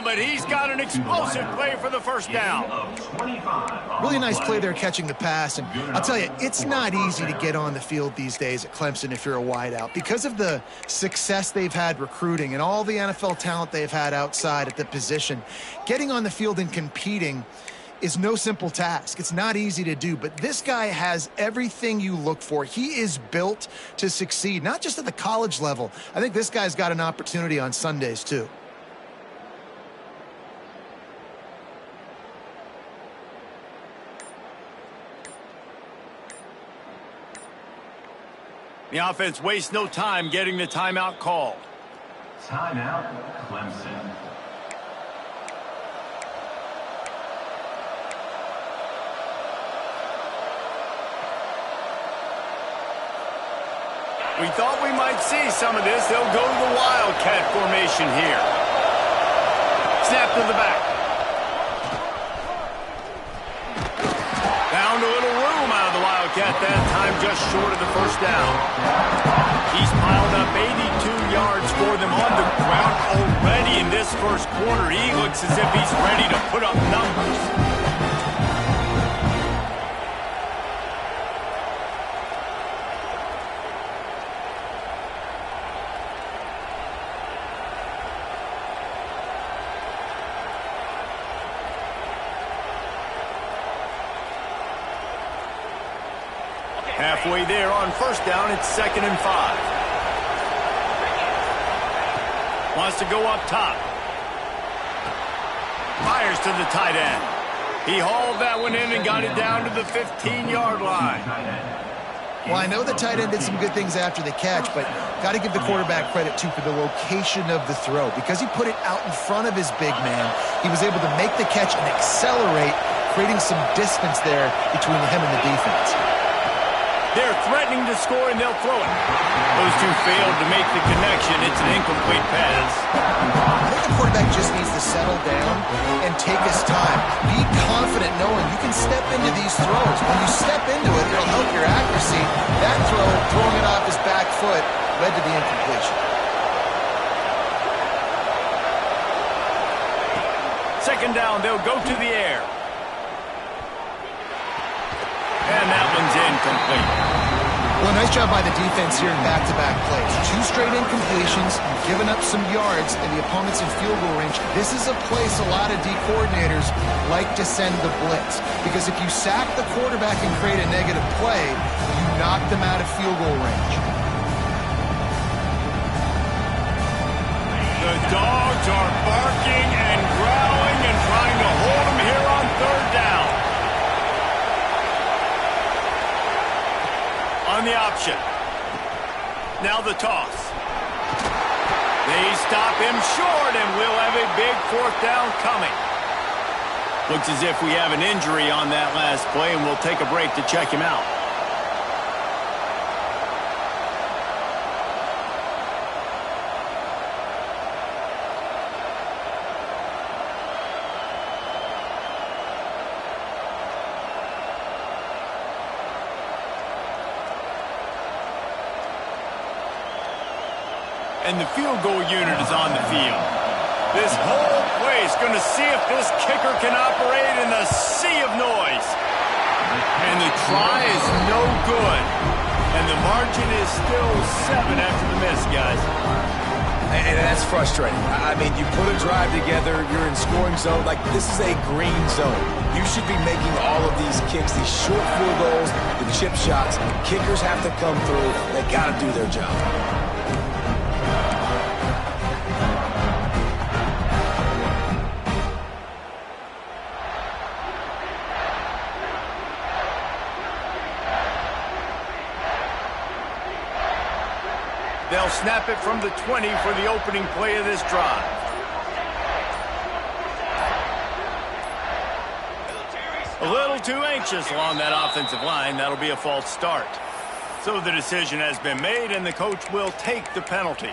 But he's got an explosive play for the first down. Really nice play there catching the pass. And I'll tell you, it's not easy to get on the field these days at Clemson if you're a wideout. Because of the success they've had recruiting and all the NFL talent they've had outside at the position, getting on the field and competing is no simple task. It's not easy to do, but this guy has everything you look for. He is built to succeed, not just at the college level. I think this guy's got an opportunity on Sundays too. The offense wastes no time getting the timeout called. Timeout, Clemson. We thought we might see some of this. They'll go to the Wildcat formation here. Snap to the back. Found a little room out of the Wildcat that time, just short of the first down. He's piled up 82 yards for them on the ground already in this first quarter. He looks as if he's ready to put up numbers. Halfway there on first down, it's 2nd and 5. Wants to go up top. Fires to the tight end. He hauled that one in and got it down to the 15-yard line. Well, I know the tight end did some good things after the catch, but got to give the quarterback credit, too, for the location of the throw. Because he put it out in front of his big man, he was able to make the catch and accelerate, creating some distance there between him and the defense. They're threatening to score, and they'll throw it. Those two failed to make the connection. It's an incomplete pass. I think the quarterback just needs to settle down and take his time. Be confident knowing you can step into these throws. When you step into it, it'll help your accuracy. That throw, throwing it off his back foot, led to the incompletion. Second down, they'll go to the air. And that one's incomplete. Well, nice job by the defense here in back-to-back plays. 2 straight incompletions, giving up some yards, and the opponent's in field goal range. This is a place a lot of D coordinators like to send the blitz. Because if you sack the quarterback and create a negative play, you knock them out of field goal range. The dogs are barking and growling and trying to hold them here on 3rd down. On the option. Now the toss. They stop him short, and we'll have a big 4th down coming. Looks as if we have an injury on that last play, and we'll take a break to check him out. And the field goal unit is on the field. This whole play is going to see if this kicker can operate in the sea of noise. And the try is no good. And the margin is still 7 after the miss, guys. And that's frustrating. I mean, you put a drive together, you're in scoring zone. Like, this is a green zone. You should be making all of these kicks, these short field goals, the chip shots. Kickers have to come through. They got to do their job. They'll snap it from the 20 for the opening play of this drive. A little too anxious along that offensive line. That'll be a false start. So the decision has been made, and the coach will take the penalty.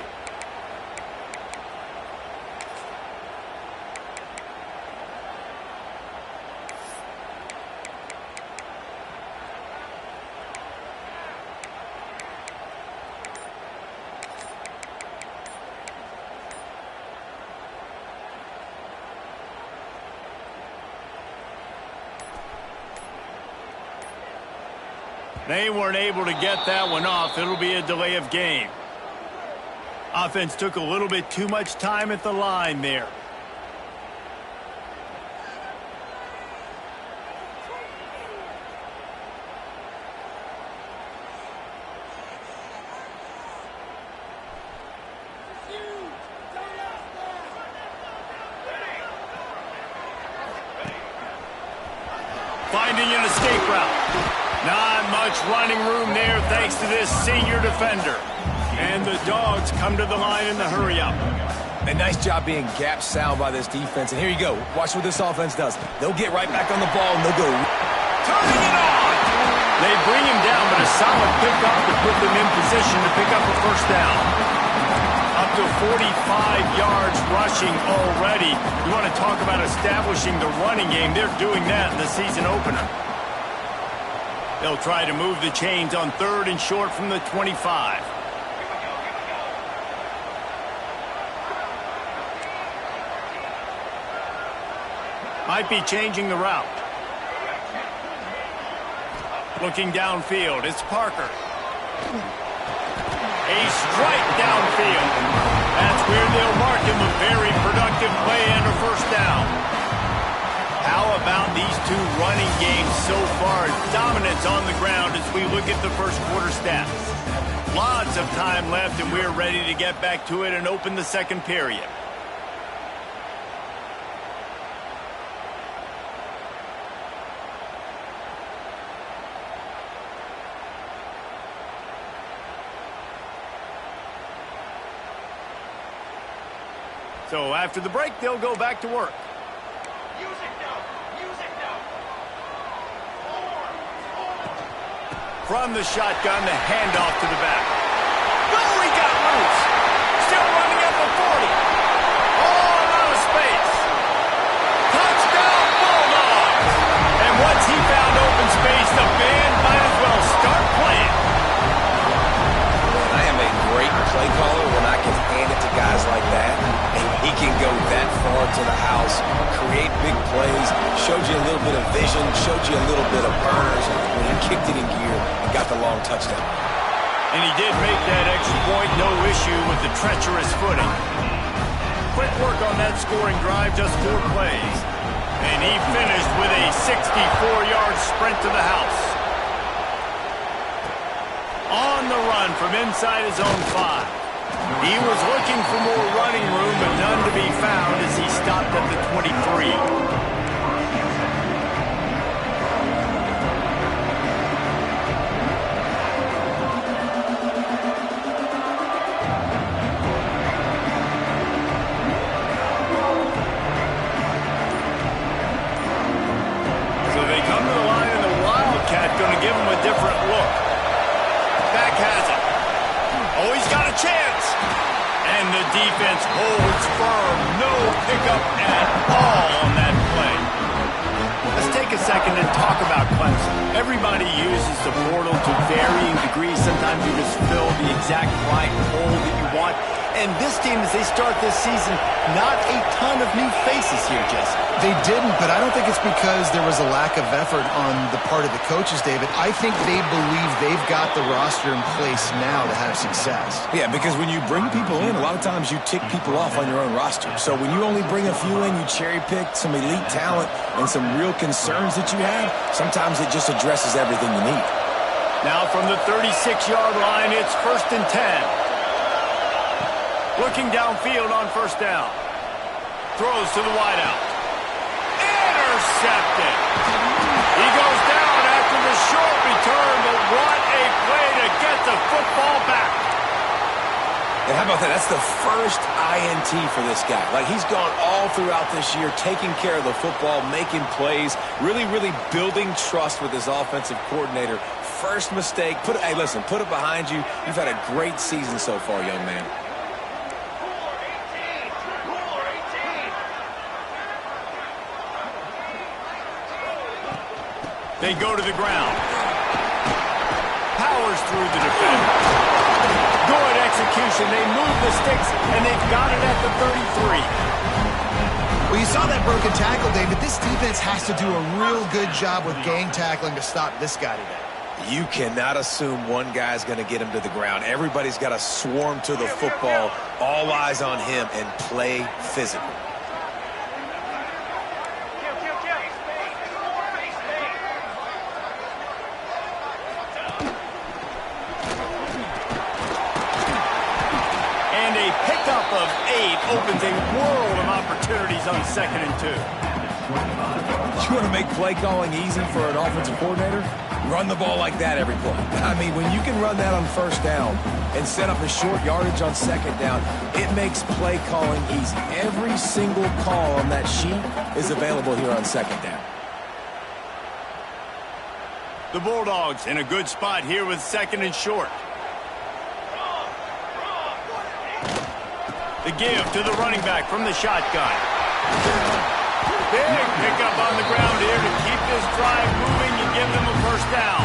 They weren't able to get that one off. It'll be a delay of game. Offense took a little bit too much time at the line there. Finding an escape route. Not much running room there thanks to this senior defender. And the Dogs come to the line in the hurry-up. A nice job being gap sound by this defense. And here you go. Watch what this offense does. They'll get right back on the ball, and they'll go. Turning it on! They bring him down, but a solid pickup to put them in position to pick up a first down. Up to 45 yards rushing already. You want to talk about establishing the running game. They're doing that in the season opener. They'll try to move the chains on 3rd and short from the 25. Might be changing the route. Looking downfield, it's Parker. A strike downfield. That's where they'll mark him a very productive play and a first down. How about these two running games so far? Dominance on the ground as we look at the first quarter stats. Lots of time left, and we're ready to get back to it and open the second period. So after the break, they'll go back to work. From the shotgun, the handoff to the back. Oh, he got loose. Still running at the 40. All out of space. Touchdown, Bulldogs. And once he found open space, the band might as well start playing. I am a great play caller when I can hand it to guys like that. And he can go that far to the house, create big plays, showed you a little bit of vision, showed you a little bit of burners when he kicked it in gear and got the long touchdown. And he did make that extra point, no issue with the treacherous footing. Quick work on that scoring drive, just 4 plays. And he finished with a 64-yard sprint to the house. On the run from inside his own 5. He was looking for more running room, but none to be found as he stopped at the 23. So they come to the line, and the Wildcat going to give him a different look. Back has it. Oh, he's got a chance. And the defense holds firm. No pickup at all on that play. Let's take a second and talk about Clemson. Everybody uses the portal to varying degrees. Sometimes you just fill the exact right hole that you want. And this team, as they start this season, not a ton of new faces here, Jesse. They didn't, but I don't think it's because there was a lack of effort on the part of the coaches, David. I think they believe they've got the roster in place now to have success. Yeah, because when you bring people in, a lot of times you tick people off on your own roster. So when you only bring a few in, you cherry-pick some elite talent and some real concerns that you have, sometimes it just addresses everything you need. Now from the 36-yard line, it's 1st and 10. Looking downfield on first down. Throws to the wideout. Intercepted. He goes down after the short return, but what a play to get the football back. And how about that? That's the first INT for this guy. Like, he's gone all throughout this year, taking care of the football, making plays, really building trust with his offensive coordinator. First mistake. Hey, listen, put it behind you. You've had a great season so far, young man. They go to the ground. Powers through the defender. Good execution. They move the sticks, and they've got it at the 33. Well, you saw that broken tackle, David. This defense has to do a real good job with gang tackling to stop this guy today. You cannot assume one guy's going to get him to the ground. Everybody's got to swarm to the football, all eyes on him, and play physical. And a pickup of 8 opens a world of opportunities on 2nd and 2. You want to make play calling easy for an offensive coordinator? Run the ball like that every play. I mean, when you can run that on 1st down and set up a short yardage on 2nd down, it makes play calling easy. Every single call on that sheet is available here on 2nd down. The Bulldogs in a good spot here with 2nd and short. The give to the running back from the shotgun. Big pickup on the ground here to keep this drive moving and give them a 1st down.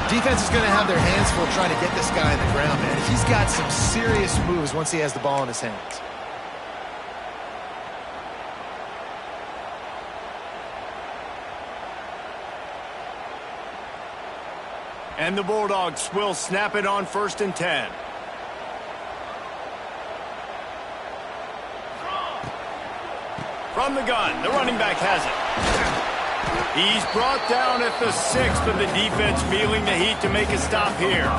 Defense is going to have their hands full trying to get this guy on the ground, man. He's got some serious moves once he has the ball in his hands. And the Bulldogs will snap it on 1st and 10. From the gun, the running back has it. He's brought down at the 6th, but the defense feeling the heat to make a stop here.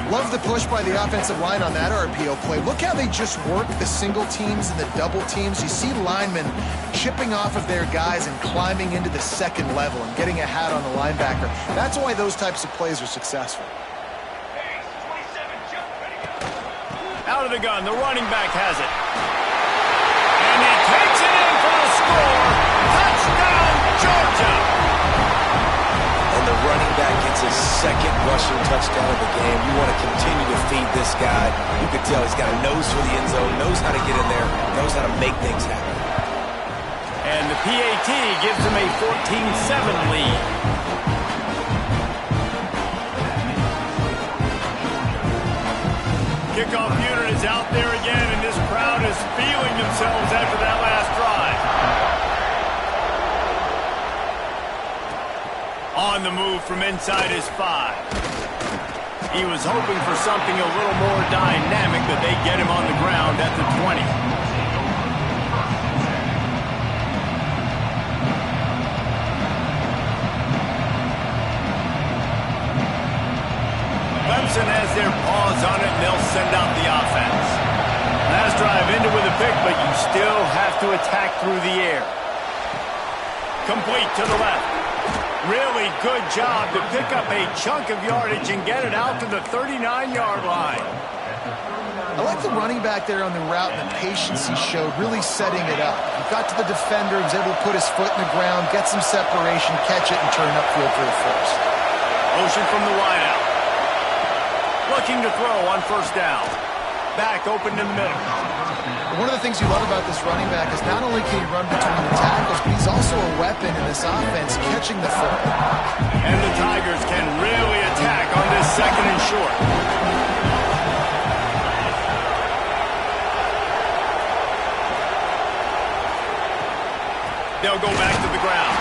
Love the push by the offensive line on that RPO play. Look how they just work the single teams and the double teams. You see linemen chipping off of their guys and climbing into the 2nd level and getting a hat on the linebacker. That's why those types of plays are successful. Out of the gun, the running back has it. And he takes it in for the score. Touchdown, Georgia! And the running back gets his 2nd rushing touchdown of the game. You want to continue to feed this guy. You can tell he's got a nose for the end zone, knows how to get in there, knows how to make things happen. And the PAT gives him a 14-7 lead. Kickoff unit is out there again, and this crowd is feeling themselves after that last drive. On the move from inside his 5. He was hoping for something a little more dynamic, but they get him on the ground at the 20. Clemson has their paws on it, and they'll send out the offense. Last drive ended with a pick, but you still have to attack through the air. Complete to the left. Really good job to pick up a chunk of yardage and get it out to the 39-yard line. I like the running back there on the route and the patience he showed, really setting it up. He got to the defender, he was able to put his foot in the ground, get some separation, catch it, and turn upfield for the 1st. Motion from the wideout. Looking to throw on 1st down. Back open in the middle. One of the things you love about this running back is not only can he run between the tackles, but he's also a weapon in this offense, catching the football. And the Tigers can really attack on this 2nd and short. They'll go back to the ground.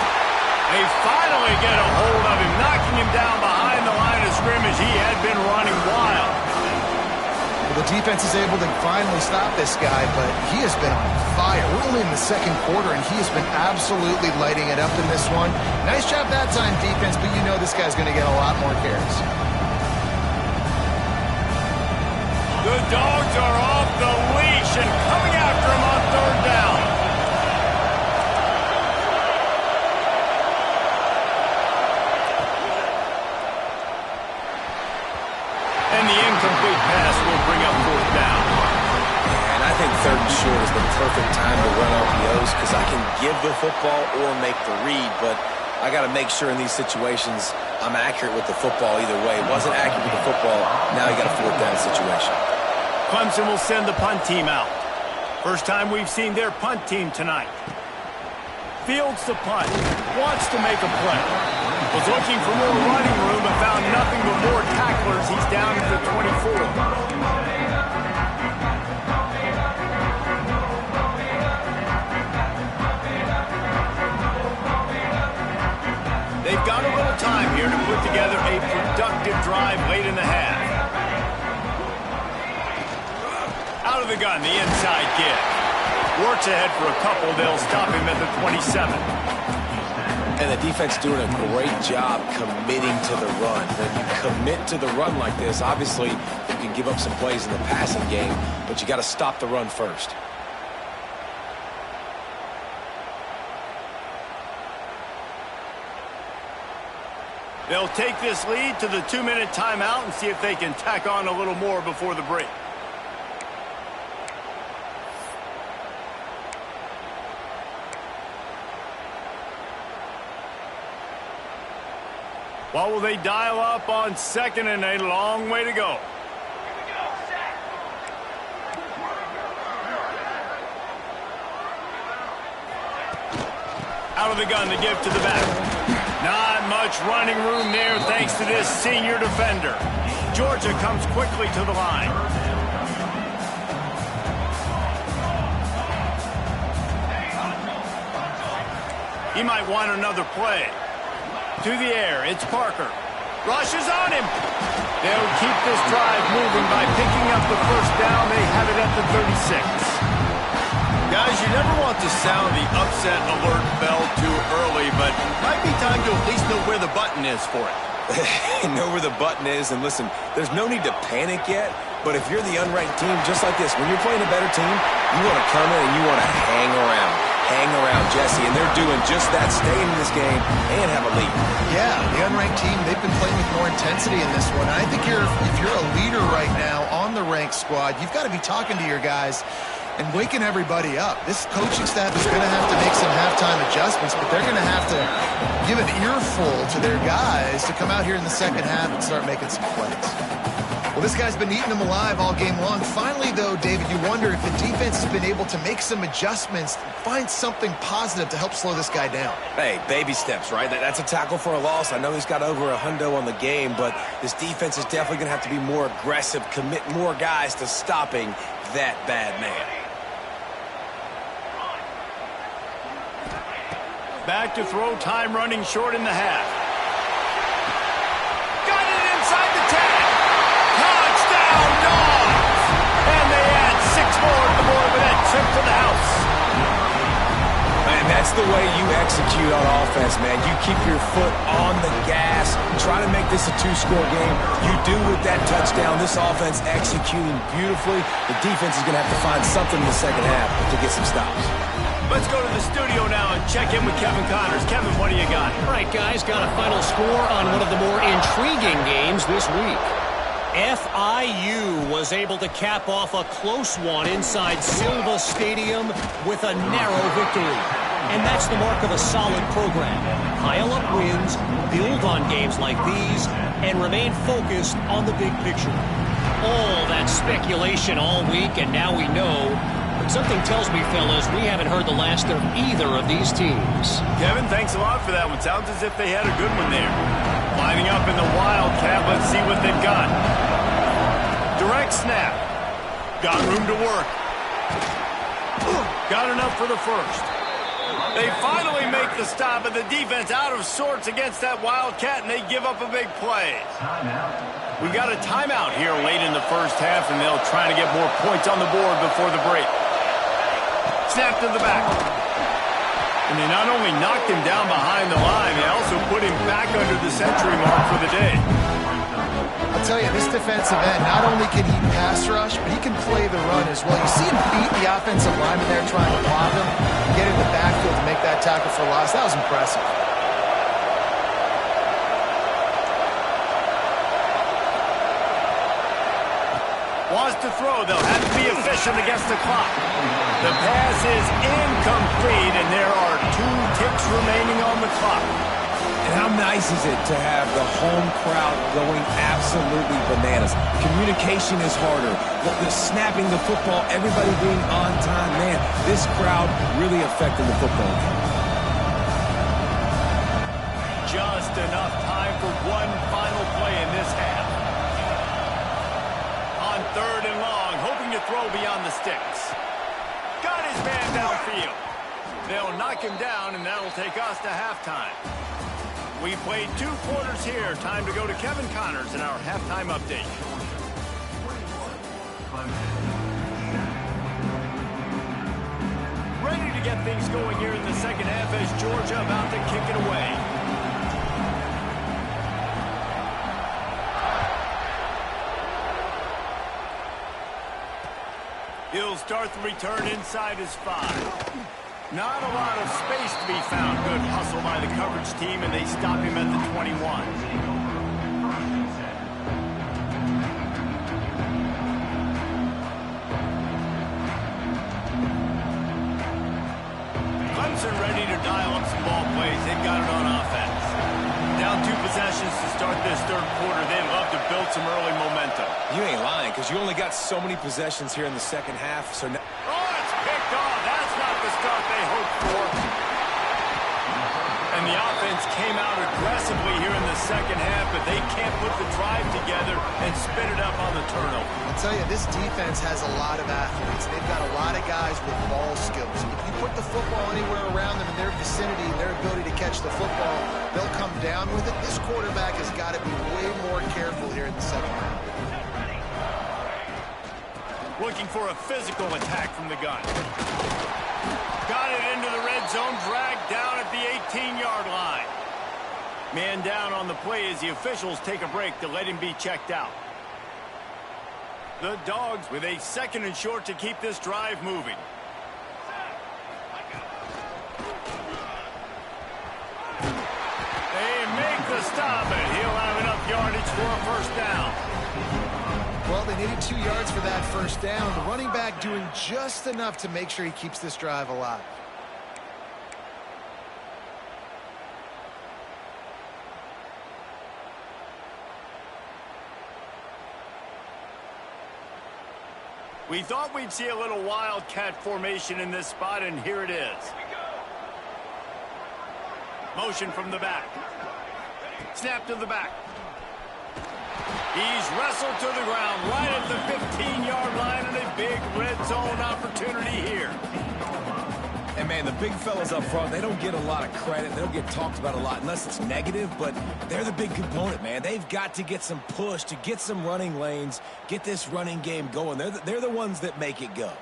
They finally get a hold of him, knocking him down behind the line of scrimmage. He had been running wild. Well, the defense is able to finally stop this guy, but he has been on fire. We're only in the 2nd quarter, and he has been absolutely lighting it up in this one. Nice job that time, defense, but you know this guy's going to get a lot more carries. The Dogs are off the leash and coming after him on 3rd down. And the incomplete pass will bring up 4th down. And I think 3rd and short is the perfect time to run RPOs because I can give the football or make the read, but I got to make sure in these situations I'm accurate with the football either way. Wasn't accurate with the football, now you got a 4th down situation. Clemson will send the punt team out. First time we've seen their punt team tonight. Fields the punt, wants to make a play. Was looking for more running room but found nothing but more tacklers. He's down at the 24. They've got a little time here to put in the half. Out of the gun, the inside give. Works ahead for a couple. They'll stop him at the 27. And the defense doing a great job committing to the run. When you commit to the run like this, obviously you can give up some plays in the passing game, but you got to stop the run first. They'll take this lead to the 2-minute timeout and see if they can tack on a little more before the break. What will they dial up on second and a long way to go? Out of the gun to give to the back. Not much running room there thanks to this senior defender. Georgia comes quickly to the line. He might want another play. To the air, it's Parker. Rushes on him. They'll keep this drive moving by picking up the first down. They have it at the 36. Guys, you never want to sound the upset alert bell too early, but might be time to at least know where the button is for it. Know where the button is, and listen, there's no need to panic yet, but if you're the unranked team, just like this, when you're playing a better team, you want to come in and you want to hang around. Hang around, Jesse, and they're doing just that, staying in this game and have a lead. Yeah, the unranked team, they've been playing with more intensity in this one. I think if you're a leader right now on the ranked squad, you've got to be talking to your guys and waking everybody up. This coaching staff is going to have to make some halftime adjustments, but they're going to have to give an earful to their guys to come out here in the second half and start making some plays. Well, this guy's been eating them alive all game long. Finally, though, David, you wonder if the defense has been able to make some adjustments, find something positive to help slow this guy down. Hey, baby steps, right? That's a tackle for a loss. I know he's got over $100 on the game, but this defense is definitely going to have to be more aggressive, commit more guys to stopping that bad man. Back to throw, time running short in the half. Got it inside the 10. Touchdown, Dogs! And they add 6 more to the board with that trip to the house. And that's the way you execute on offense, man. You keep your foot on the gas, try to make this a 2-score game. You do with that touchdown. This offense executing beautifully. The defense is going to have to find something in the second half to get some stops. Let's go to the studio now and check in with Kevin Connors. Kevin, what do you got? All right, guys, got a final score on one of the more intriguing games this week. FIU was able to cap off a close one inside Silva Stadium with a narrow victory. And that's the mark of a solid program. Pile up wins, build on games like these, and remain focused on the big picture. All that speculation all week, and now we know. But something tells me, fellas, we haven't heard the last of either of these teams. Kevin, thanks a lot for that one. Sounds as if they had a good one there. Lining up in the Wildcat, let's see what they've got. Direct snap. Got room to work. Got enough for the first. They finally make the stop, and the defense out of sorts against that Wildcat, and they give up a big play. We've got a timeout here late in the first half, and they'll try to get more points on the board before the break. Snap to the back. And they not only knocked him down behind the line, they also put him back under the century mark for the day. I'll tell you, this defensive end, not only can he pass rush, but he can play the run as well. You see him beat the offensive lineman there trying to block him, get in the backfield to make that tackle for loss. That was impressive. Wants to throw. They'll have to be efficient against the clock. The pass is incomplete, and there are 2 ticks remaining on the clock. And how nice is it to have the home crowd going absolutely bananas? Communication is harder. The snapping the football, everybody being on time. Man, this crowd really affecting the football game. Just enough time for one final play in this half. On 3rd and long, hoping to throw beyond the sticks. Got his man downfield. They'll knock him down, and that'll take us to halftime. We played 2 quarters here. Time to go to Kevin Connors in our halftime update. Ready to get things going here in the second half as Georgia about to kick it away. He'll start the return inside his 5. Not a lot of space to be found. Good hustle by the coverage team, and they stop him at the 21. Clemson ready to dial up some ball plays. They've got it on offense. Down 2 possessions to start this third quarter. They'd love to build some early momentum. You ain't lying, because you only got so many possessions here in the second half. So now it's picked off. That's not the start they hoped for. And the offense came out aggressively here in the second half, but they can't put the drive together and spin it up on the turnover. I'll tell you, this defense has a lot of athletes. They've got a lot of guys with ball skills. If you put the football anywhere around them in their vicinity and their ability to catch the football, they'll come down with it. This quarterback has got to be way more careful here in the second half. Looking for a physical attack from the gun. Got it into the red zone, dragged down at the 18-yard line. Man down on the play as the officials take a break to let him be checked out. The Dogs with a 2nd and short to keep this drive moving. They make the stop, and he'll have enough yardage for a first down. Well, they needed 2 yards for that first down. The running back doing just enough to make sure he keeps this drive alive. We thought we'd see a little wildcat formation in this spot, and here it is. Motion from the back. Snap to the back. He's wrestled to the ground right at the 15-yard line, and a big red zone opportunity here. And, man, the big fellas up front, they don't get a lot of credit. They don't get talked about a lot unless it's negative, but they're the big component, man. They've got to get some push, to get some running lanes, get this running game going. They're the ones that make it go.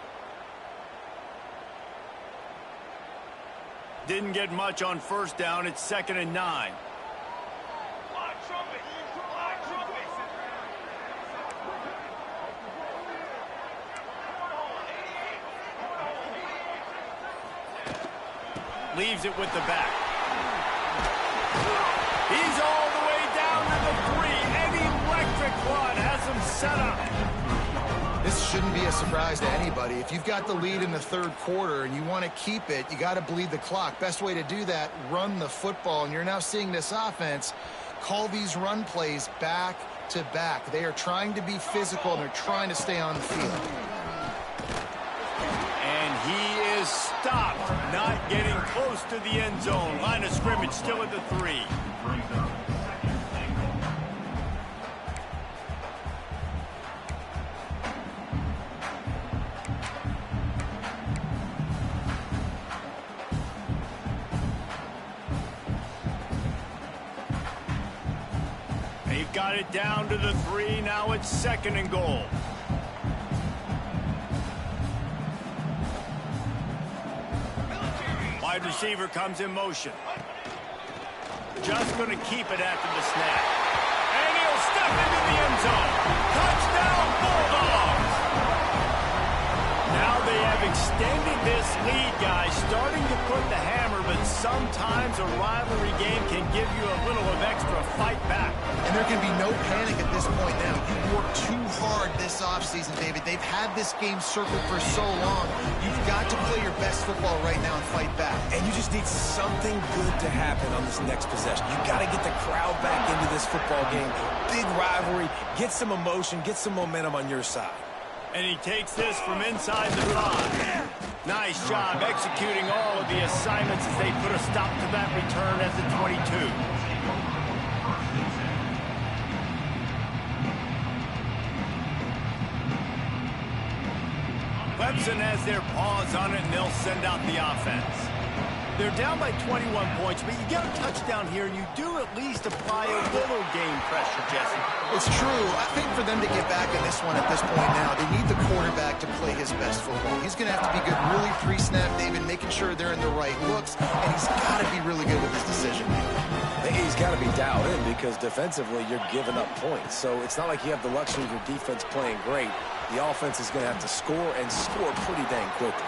Didn't get much on first down. It's 2nd and 9. Leaves it with the back. He's all the way down to the 3. An electric run has him set up. This shouldn't be a surprise to anybody. If you've got the lead in the third quarter and you want to keep it, you got to bleed the clock. Best way to do that, run the football. And you're now seeing this offense call these run plays back to back. They are trying to be physical, and they're trying to stay on the field. He is stopped, not getting close to the end zone. Line of scrimmage still at the 3. They've got it down to the 3. Now it's 2nd and goal. Wide receiver comes in motion. Just going to keep it after the snap. And he'll step into the end zone. Touchdown, Bulldogs! Now they have extended this lead, guys, starting to put the hammer, but sometimes a rivalry game can give you a little of extra fight back. And there can be no panic at this point now. You worked too hard this offseason, David. They've had this game circled for so long. You've got to play your best football right now and fight back. And you just need something good to happen on this next possession. You got to get the crowd back into this football game. Big rivalry. Get some emotion. Get some momentum on your side. And he takes this from inside the 5. Nice job executing all of the assignments as they put a stop to that return at the 22. Clemson has their paws on it, and they'll send out the offense. They're down by 21 points, but you get a touchdown here, and you do at least apply a little game pressure, Jesse. It's true. I think for them to get back in this one at this point now, they need the quarterback to play his best football. He's going to have to be good really pre-snap, David, making sure they're in the right looks, and he's got to be really good with his decision-making. He's got to be dialed in because defensively you're giving up points. So it's not like you have the luxury of your defense playing great. The offense is going to have to score and score pretty dang quickly.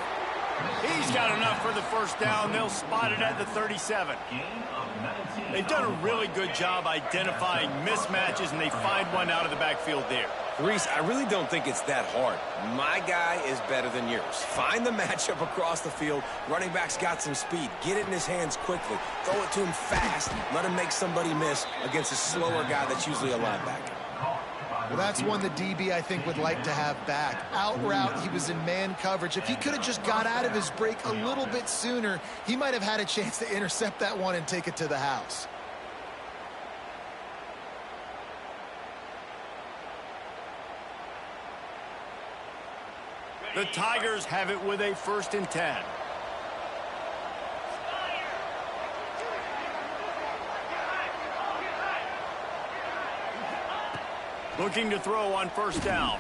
He's got enough for the first down. They'll spot it at the 37. They've done a really good job identifying mismatches, and they find one out of the backfield there. Reese, I really don't think it's that hard. My guy is better than yours. Find the matchup across the field. Running back's got some speed. Get it in his hands quickly. Throw it to him fast. Let him make somebody miss against a slower guy that's usually a linebacker. Well, that's one the DB, I think, would like to have back. Out route, he was in man coverage. If he could have just got out of his break a little bit sooner, he might have had a chance to intercept that one and take it to the house. The Tigers have it with a 1st and 10. Looking to throw on 1st down.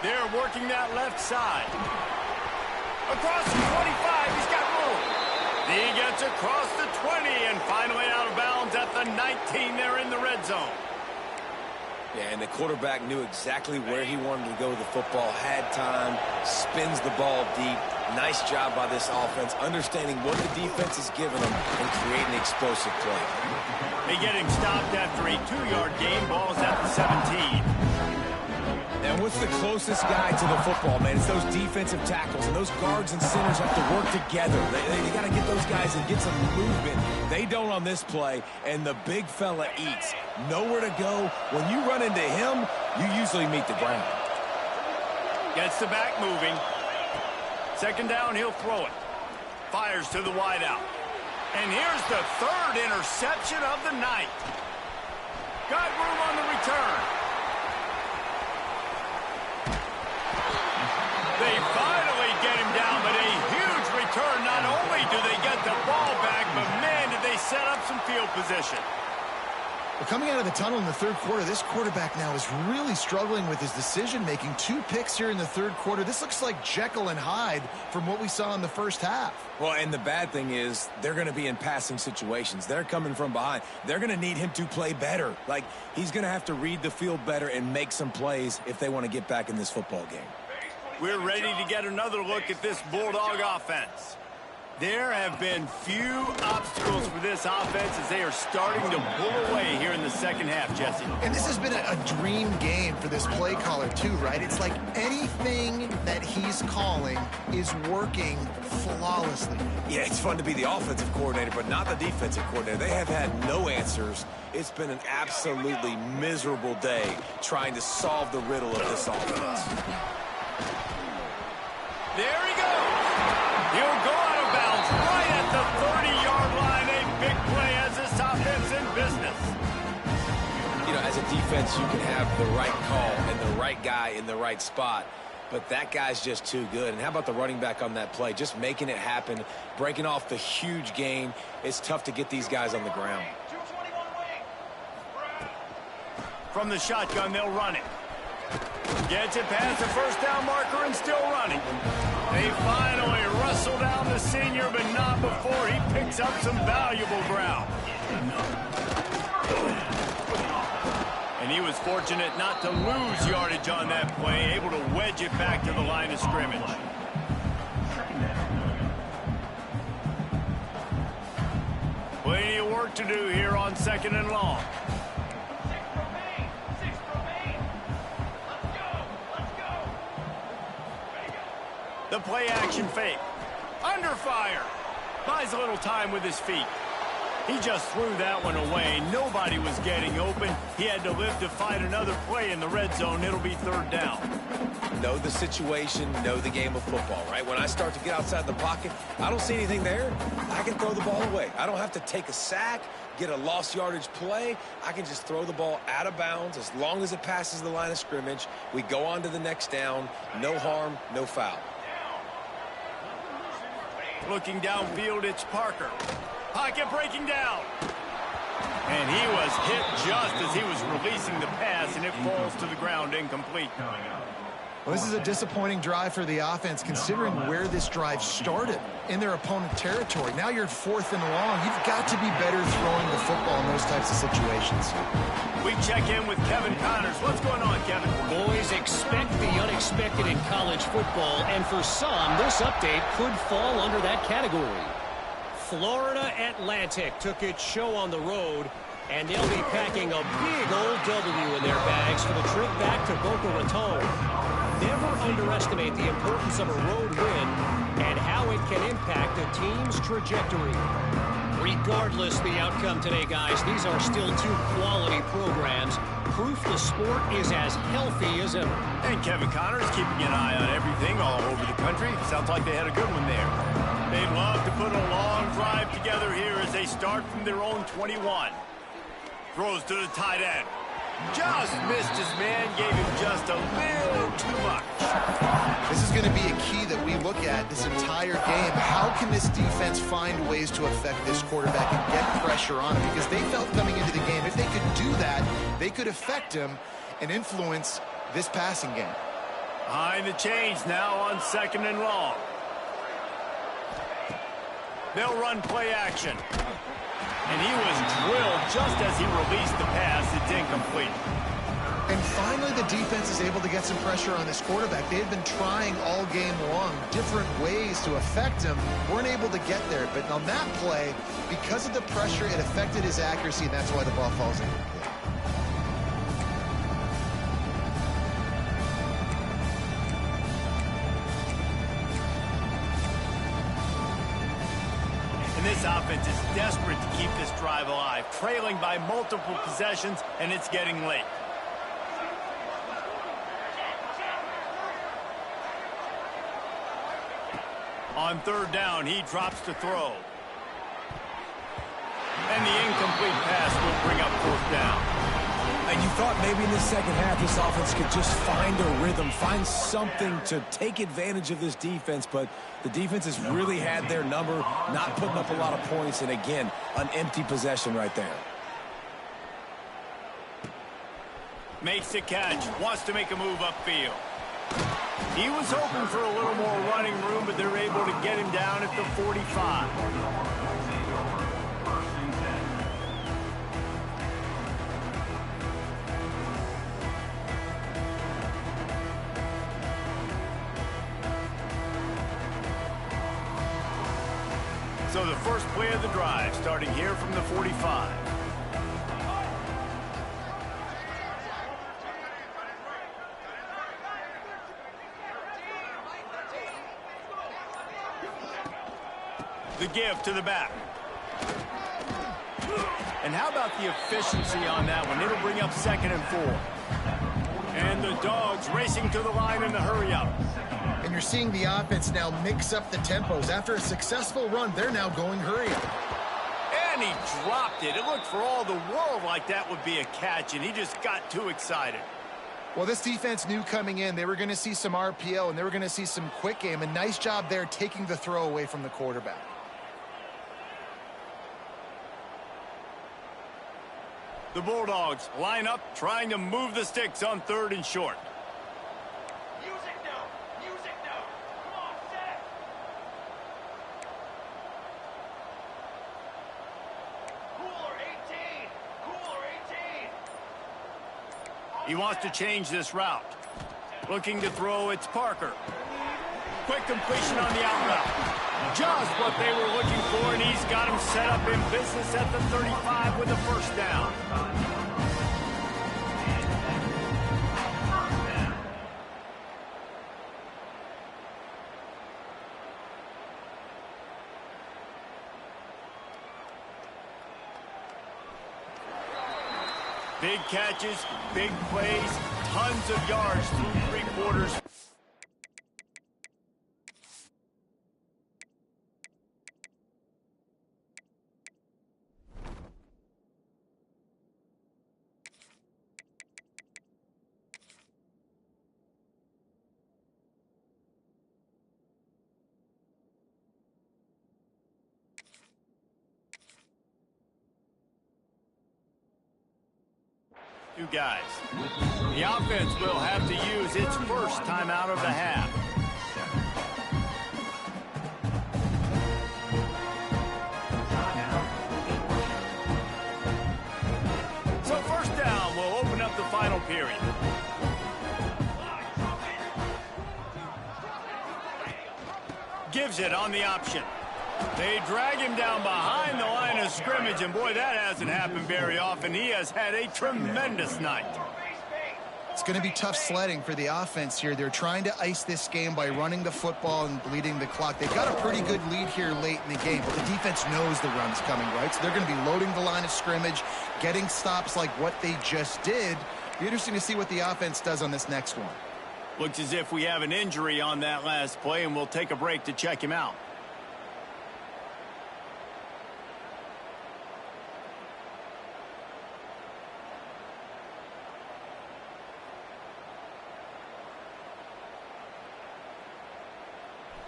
They're working that left side. Across the 25, he's got room. He gets across the 20 and finally out of bounds at the 19. They're in the red zone. Yeah, and the quarterback knew exactly where he wanted to go with the football, had time, spins the ball deep. Nice job by this offense, understanding what the defense is giving them and creating explosive play. They get him stopped after a 2-yard gain. Ball's at the 17. And what's the closest guy to the football, man? It's those defensive tackles, and those guards and centers have to work together. They got to get those guys and get some movement. They don't on this play, and the big fella eats. Nowhere to go. When you run into him, you usually meet the ground. Gets the back moving. 2nd down, he'll throw it. Fires to the wideout. And here's the 3rd interception of the night. Got room on the return. They finally get him down, but a huge return. Not only do they get the ball back, but man, did they set up some field position. Well, coming out of the tunnel in the 3rd quarter, this quarterback now is really struggling with his decision-making. 2 picks here in the 3rd quarter. This looks like Jekyll and Hyde from what we saw in the 1st half. Well, and the bad thing is they're going to be in passing situations. They're coming from behind. They're going to need him to play better. Like, he's going to have to read the field better and make some plays if they want to get back in this football game. We're ready to get another look at this Bulldog offense. There have been few obstacles for this offense as they are starting to pull away here in the 2nd half, Jesse. And this has been a dream game for this play caller, too, right? It's like anything that he's calling is working flawlessly. Yeah, it's fun to be the offensive coordinator, but not the defensive coordinator. They have had no answers. It's been an absolutely miserable day trying to solve the riddle of this offense. There he goes. He'll go out of bounds right at the 30-yard line. A big play as this offense in business. You know, as a defense, you can have the right call and the right guy in the right spot, but that guy's just too good. And how about the running back on that play? Just making it happen, breaking off the huge gain. It's tough to get these guys on the ground. From the shotgun, they'll run it. Gets it past the 1st down marker and still running. They finally wrestle down the senior, but not before he picks up some valuable ground. And he was fortunate not to lose yardage on that play, able to wedge it back to the line of scrimmage. Plenty of work to do here on 2nd and long. The play action fake. Under fire. Buys a little time with his feet. He just threw that one away. Nobody was getting open. He had to live to fight another play in the red zone. It'll be 3rd down. Know the situation, know the game of football, right? When I start to get outside the pocket, I don't see anything there. I can throw the ball away. I don't have to take a sack, get a lost yardage play. I can just throw the ball out of bounds as long as it passes the line of scrimmage. We go on to the next down. No harm, no foul. Looking downfield, it's Parker. Pocket breaking down. And he was hit just as he was releasing the pass, and it falls to the ground incomplete. Well, this is a disappointing drive for the offense, considering where this drive started, in their opponent territory. Now you're 4th and long. You've got to be better throwing the football in those types of situations. We check in with Kevin Connors. What's going on, Kevin? Boys, expect the unexpected in college football, and for some, this update could fall under that category. Florida Atlantic took its show on the road, and they'll be packing a big old W in their bags for the trip back to Boca Raton. Never underestimate the importance of a road win and how it can impact a team's trajectory. Regardless the outcome today, guys, these are still 2 quality programs. Proof the sport is as healthy as ever. And Kevin Connors keeping an eye on everything all over the country. Sounds like they had a good one there. They'd love to put a long drive together here as they start from their own 21. Throws to the tight end. Just missed his man, gave him just a little too much. This is going to be a key that we look at this entire game. How can this defense find ways to affect this quarterback and get pressure on him? Because they felt coming into the game, if they could do that, they could affect him and influence this passing game. Behind the chains now on 2nd and long. They'll run play action. And he was drilled just as he released the pass. It's incomplete. And finally, the defense is able to get some pressure on this quarterback. They had been trying all game long different ways to affect him. Weren't able to get there. But on that play, because of the pressure, it affected his accuracy, and that's why the ball falls incomplete. This offense is desperate to keep this drive alive, trailing by multiple possessions, and it's getting late. On 3rd down, he drops to throw. And the incomplete pass will bring up 4th down. And you thought maybe in the second half this offense could just find a rhythm, find something to take advantage of this defense, but the defense has really had their number, not putting up a lot of points, and again, an empty possession right there. Makes the catch, wants to make a move upfield. He was hoping for a little more running room, but they're able to get him down at the 45. So the first play of the drive, starting here from the 45. The give to the back. And how about the efficiency on that one? It'll bring up 2nd and 4. And the Dogs racing to the line in the hurry-up. And you're seeing the offense now mix up the tempos. After a successful run, they're now going hurry-up. And he dropped it. It looked for all the world like that would be a catch, and he just got too excited. Well, this defense knew coming in they were going to see some RPO and they were going to see some quick game. A nice job there taking the throw away from the quarterback. The Bulldogs line up, trying to move the sticks on 3rd and short. He wants to change this route. Looking to throw, it's Parker. Quick completion on the out route. Just what they were looking for, and he's got him set up in business at the 35 with the 1st down. Big catches, big plays, tons of yards through 3 quarters. Two guys. The offense will have to use its first timeout of the half. So first down will open up the final period. Gives it on the option. They drag him down behind the line of scrimmage, and boy, that hasn't happened very often. He has had a tremendous night. It's going to be tough sledding for the offense here. They're trying to ice this game by running the football and bleeding the clock. They've got a pretty good lead here late in the game, but the defense knows the run's coming, right? So they're going to be loading the line of scrimmage, getting stops like what they just did. Be interesting to see what the offense does on this next one. Looks as if we have an injury on that last play, and we'll take a break to check him out.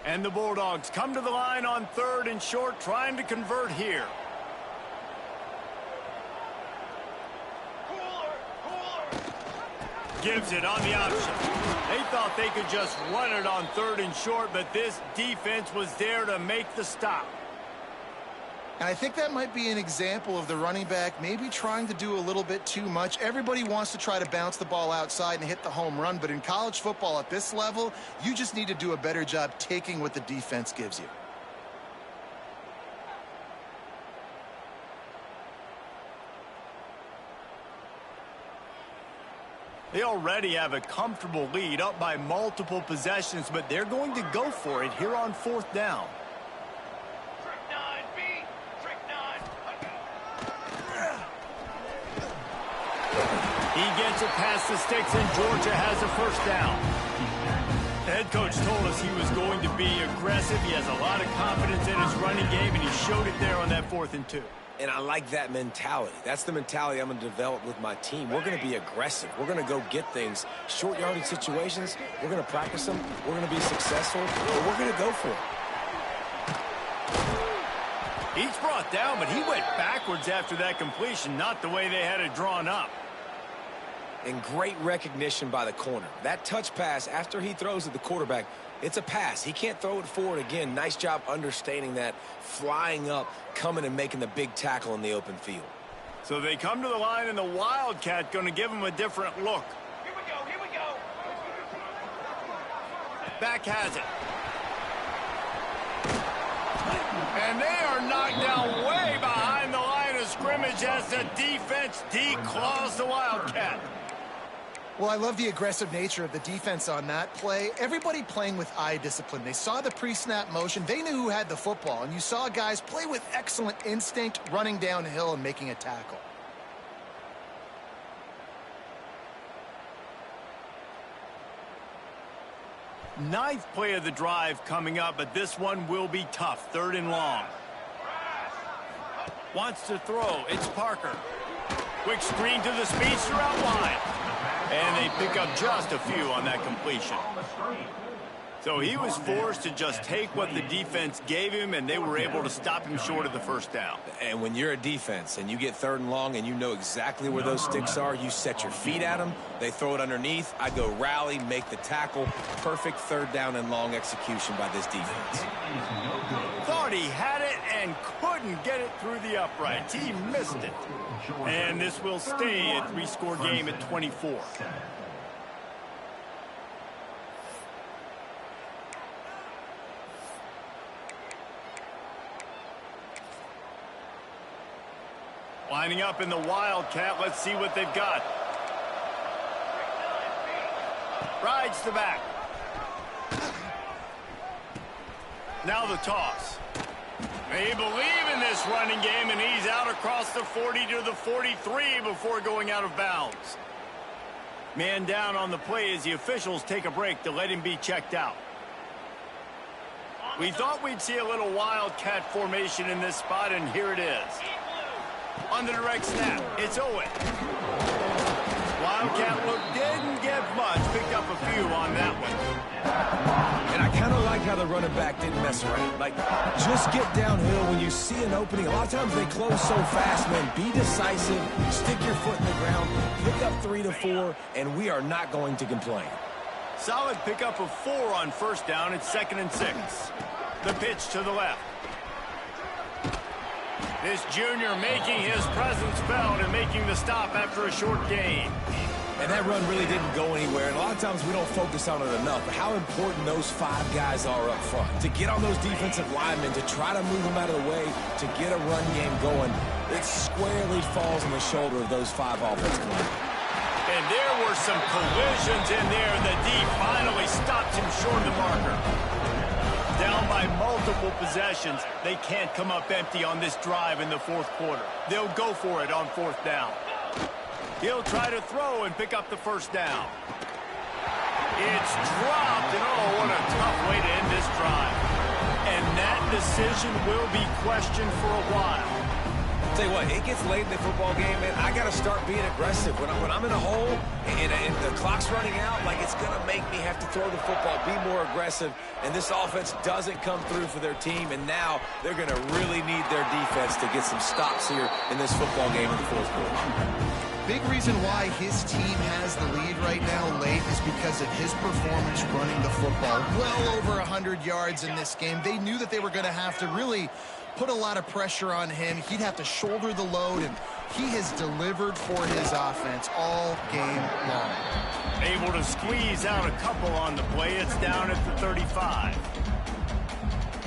And the Bulldogs come to the line on 3rd and short, trying to convert here. Gives it on the option. They thought they could just run it on 3rd and short, but this defense was there to make the stop. And I think that might be an example of the running back maybe trying to do a little bit too much. Everybody wants to try to bounce the ball outside and hit the home run, but in college football at this level, you just need to do a better job taking what the defense gives you. They already have a comfortable lead, up by multiple possessions, but they're going to go for it here on 4th down. He gets it past the sticks, and Georgia has a first down. The head coach told us he was going to be aggressive. He has a lot of confidence in his running game, and he showed it there on that 4th and 2. And I like that mentality. That's the mentality I'm going to develop with my team. We're going to be aggressive. We're going to go get things. Short yardage situations, we're going to practice them. We're going to be successful, but we're going to go for it. He's brought down, but he went backwards after that completion, not the way they had it drawn up. And great recognition by the corner. That touch pass after he throws at the quarterback, it's a pass. He can't throw it forward again. Nice job understanding that, flying up, coming and making the big tackle in the open field. So they come to the line, and the Wildcat going to give him a different look. Here we go. Back has it. And they are knocked down way behind the line of scrimmage as the defense declaws the Wildcat. Well, I love the aggressive nature of the defense on that play. Everybody playing with eye discipline. They saw the pre-snap motion. They knew who had the football. And you saw guys play with excellent instinct, running downhill and making a tackle. Ninth play of the drive coming up, but this one will be tough. 3rd and long. Wants to throw. It's Parker. Quick screen to the speedster out wide. And they pick up just a few on that completion. So he was forced to just take what the defense gave him, and they were able to stop him short of the first down. And when you're a defense and you get 3rd and long and you know exactly where those sticks are, you set your feet at them, they throw it underneath, I go rally, make the tackle. Perfect 3rd down and long execution by this defense. Thought he had it and couldn't get it through the uprights. He missed it. And this will stay a 3-score game at 24. Lining up in the Wildcat. Let's see what they've got. Rides the back. Now the toss. They believe in this running game, and he's out across the 40 to the 43 before going out of bounds. Man down on the play as the officials take a break to let him be checked out. We thought we'd see a little Wildcat formation in this spot, and here it is. On the direct snap, it's Owen. Wildcat look didn't get much, picked up a few on that one. And I kind of like how the running back didn't mess around. Like, just get downhill when you see an opening. A lot of times they close so fast, man. Be decisive, stick your foot in the ground, pick up 3 to 4, and we are not going to complain. Solid pickup of 4 on first down. It's 2nd and 6. The pitch to the left. This junior making his presence felt and making the stop after a short gain. And that run really didn't go anywhere, and a lot of times we don't focus on it enough, but how important those 5 guys are up front. To get on those defensive linemen, to try to move them out of the way, to get a run game going, it squarely falls on the shoulder of those 5 offensive linemen. And there were some collisions in there. The D finally stopped him short of the marker. Down by multiple possessions, they can't come up empty on this drive in the 4th quarter. They'll go for it on 4th down. He'll try to throw and pick up the first down. It's dropped, and oh, what a tough way to end this drive. And that decision will be questioned for a while. Tell you what, it gets late in the football game, man. I got to start being aggressive. When I'm in a hole and the clock's running out, like, it's going to make me have to throw the football, be more aggressive. And this offense doesn't come through for their team, and now they're going to really need their defense to get some stops here in this football game in the 4th quarter. Big reason why his team has the lead right now late is because of his performance running the football. Well over 100 yards in this game. They knew that they were going to have to really put a lot of pressure on him. He'd have to shoulder the load, and he has delivered for his offense all game long. Able to squeeze out a couple on the play. It's down at the 35.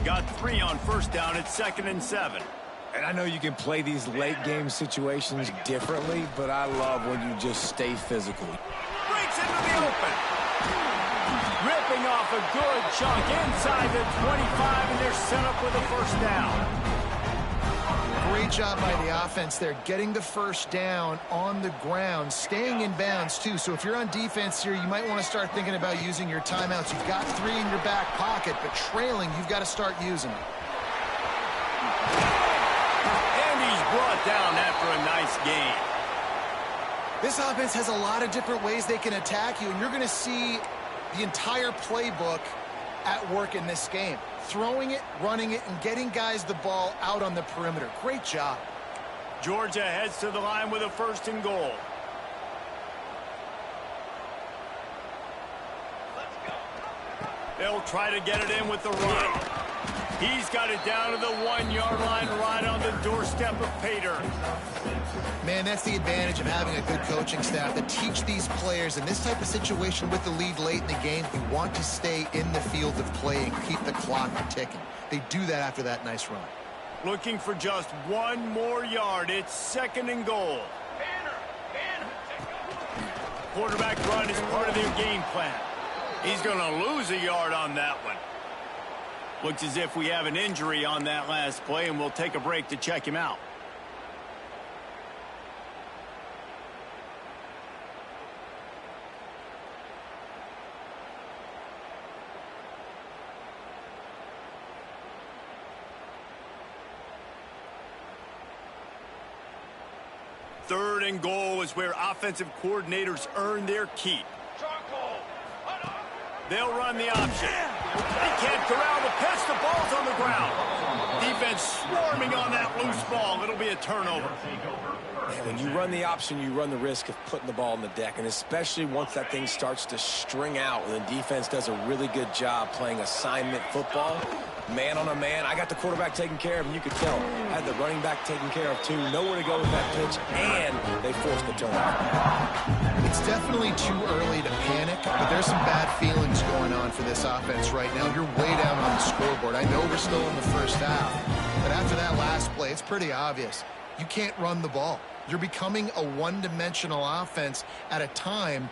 Got 3 on first down. It's 2nd and 7. And I know you can play these late-game situations differently, but I love when you just stay physical. Breaks into the open. Ripping off a good chunk inside the 25, and they're set up with a first down. Great job by the offense there, getting the first down on the ground, staying in bounds, too. So if you're on defense here, you might want to start thinking about using your timeouts. You've got 3 in your back pocket, but trailing, you've got to start using them. Brought down after a nice gain. This offense has a lot of different ways they can attack you, and you're going to see the entire playbook at work in this game. Throwing it, running it, and getting guys the ball out on the perimeter. Great job. Georgia heads to the line with a 1st and goal. They'll try to get it in with the run. He's got it down to the 1-yard line right on the doorstep of Pater. Man, that's the advantage of having a good coaching staff that teach these players in this type of situation with the lead late in the game. You want to stay in the field of play and keep the clock ticking. They do that after that nice run. Looking for just 1 more yard. It's 2nd and goal. Quarterback run is part of their game plan. He's going to lose a yard on that one. Looks as if we have an injury on that last play, and we'll take a break to check him out. Third and goal is where offensive coordinators earn their keep. They'll run the option. They can't corral the pitch. The ball's on the ground. Defense swarming on that loose ball. It'll be a turnover. And when you run the option, you run the risk of putting the ball on the deck, and especially once that thing starts to string out, and the defense does a really good job playing assignment football. Man on a man, I got the quarterback taken care of, and you could tell. I had the running back taken care of, too. Nowhere to go with that pitch, and they forced the turnover. It's definitely too early to panic, but there's some bad feelings going on for this offense right now. You're way down on the scoreboard. I know we're still in the first half, but after that last play, it's pretty obvious. You can't run the ball. You're becoming a one-dimensional offense at a time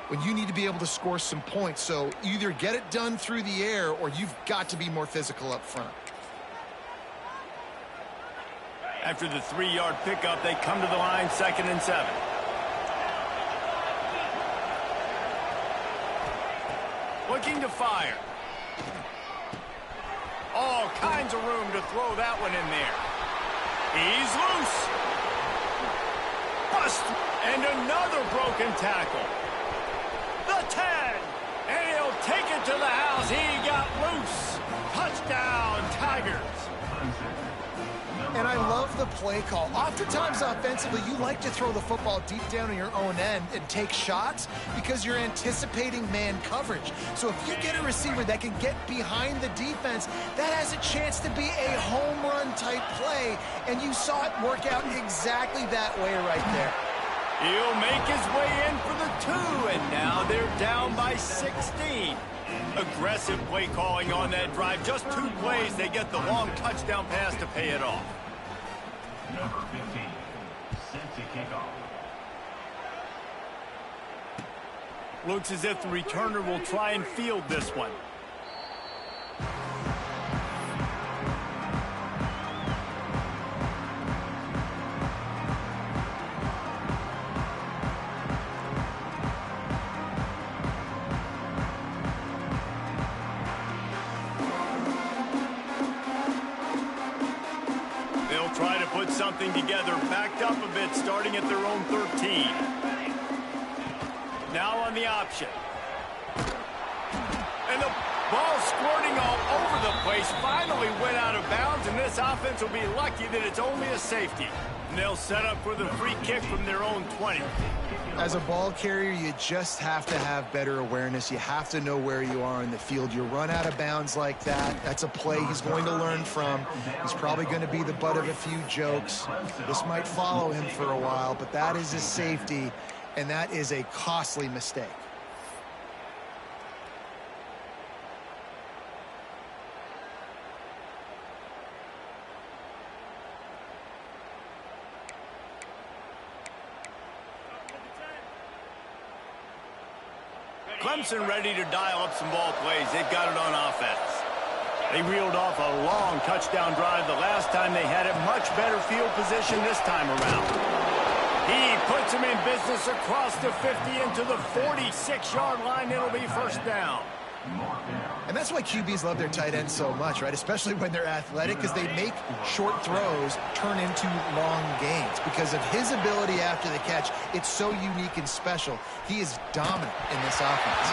when you need to be able to score some points. So either get it done through the air or you've got to be more physical up front. After the 3-yard pickup, they come to the line, 2nd and 7. Looking to fire. All kinds of room to throw that one in there. He's loose. Bust. And another broken tackle. The 10. And he'll take it to the house. He got loose. And I love the play call. Oftentimes offensively, you like to throw the football deep down on your own end and take shots because you're anticipating man coverage. So if you get a receiver that can get behind the defense, that has a chance to be a home run type play. And you saw it work out exactly that way right there. He'll make his way in for the 2, and now they're down by 16. Aggressive play calling on that drive. Just 2 plays, they get the long touchdown pass to pay it off. Number 15, set to kick off. Looks as if the returner will try and field this one. Try to put something together, backed up a bit, starting at their own 13. Now on the option. And the ball squirting all over the place, finally went out of bounds, and this offense will be lucky that it's only a safety. And they'll set up for the free kick from their own 20. As a ball carrier, you just have to have better awareness. You have to know where you are in the field. You run out of bounds like that, that's a play he's going to learn from. He's probably going to be the butt of a few jokes. This might follow him for a while, but that is a safety, and that is a costly mistake. Clemson ready to dial up some ball plays. They've got it on offense. They reeled off a long touchdown drive the last time they had it. Much better field position this time around. He puts him in business across the 50 into the 46-yard line. It'll be first down. And that's why QBs love their tight ends so much, right? Especially when they're athletic, because they make short throws turn into long gains. Because of his ability after the catch, it's so unique and special. He is dominant in this offense.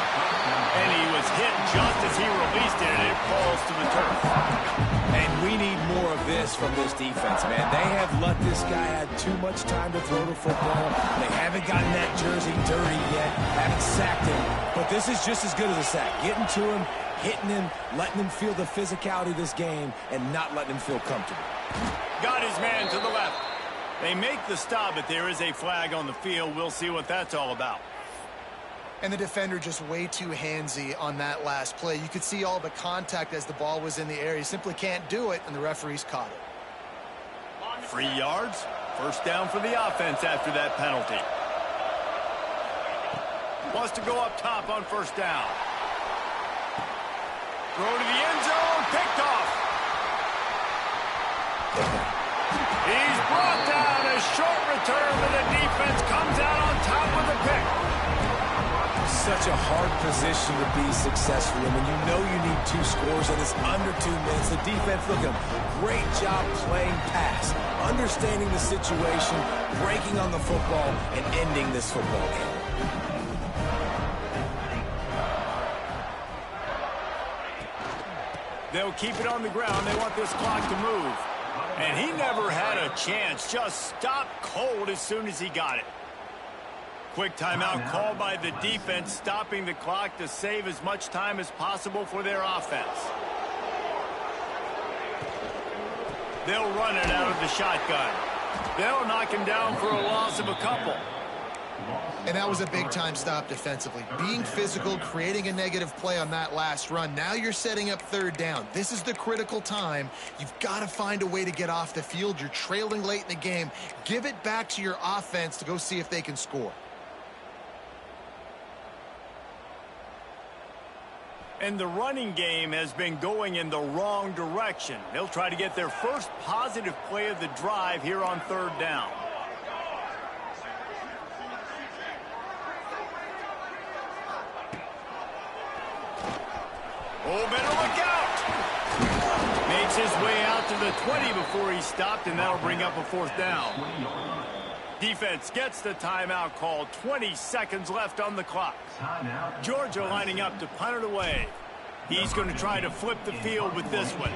And he was hit just as he released it, and it falls to the turf. And we need more of this from this defense, man. They have let this guy have too much time to throw the football. They haven't gotten that jersey dirty yet, haven't sacked him. But this is just as good as a sack. Getting to him, hitting him, letting him feel the physicality of this game, and not letting him feel comfortable. Got his man to the left. They make the stop, but there is a flag on the field. We'll see what that's all about. And the defender just way too handsy on that last play. You could see all the contact as the ball was in the air. He simply can't do it, and the referees caught it. 3 yards. First down for the offense after that penalty. Wants to go up top on first down. Throw to the end zone. Picked off. He's brought down. A short return, but the defense comes out on top with a pick. Such a hard position to be successful in when you know you need 2 scores and it's under 2 minutes. The defense looking great job playing pass, understanding the situation, breaking on the football, and ending this football game. They'll keep it on the ground. They want this clock to move. And he never had a chance. Just stopped cold as soon as he got it. Quick timeout called by the defense, stopping the clock to save as much time as possible for their offense. They'll run it out of the shotgun. They'll knock him down for a loss of a couple. And that was a big-time stop defensively. Being physical, creating a negative play on that last run. Now you're setting up third down. This is the critical time. You've got to find a way to get off the field. You're trailing late in the game. Give it back to your offense to go see if they can score. And the running game has been going in the wrong direction. They'll try to get their first positive play of the drive here on third down. Oh, better look out! Makes his way out to the 20 before he stopped, and that'll bring up a fourth down. Defense gets the timeout called. 20 seconds left on the clock. Georgia lining up to punt it away. He's going to try to flip the field with this one.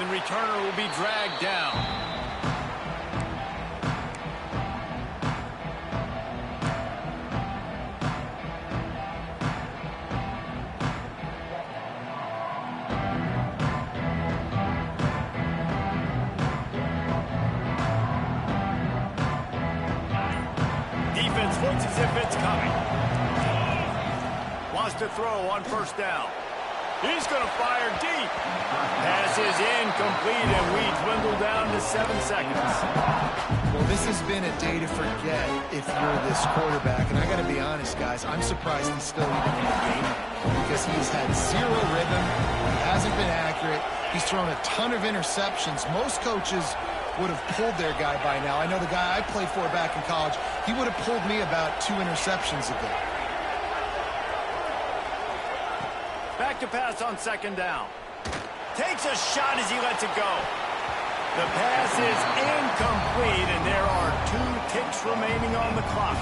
And the returner will be dragged down. Defense looks as if it's coming. Wants to throw on first down. He's going to fire deep. Pass is incomplete, and we dwindle down to 7 seconds. Well, this has been a day to forget if you're this quarterback. And I got to be honest, guys, I'm surprised he's still even in the game because he's had zero rhythm. He hasn't been accurate. He's thrown a ton of interceptions. Most coaches would have pulled their guy by now. I know the guy I played for back in college, he would have pulled me about 2 interceptions ago. Back to pass on second down. Takes a shot as he lets it go. The pass is incomplete, and there are 2 ticks remaining on the clock.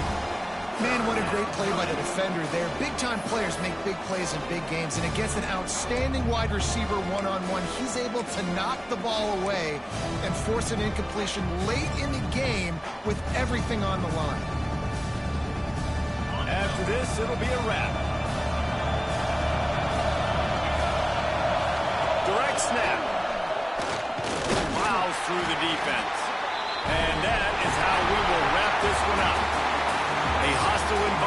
Man, what a great play by the defender there. Big-time players make big plays in big games, and against an outstanding wide receiver one-on-one, he's able to knock the ball away and force an incompletion late in the game with everything on the line. After this, it'll be a wrap. Direct snap. Plows through the defense. And that is how we will wrap this one up. A hostile environment.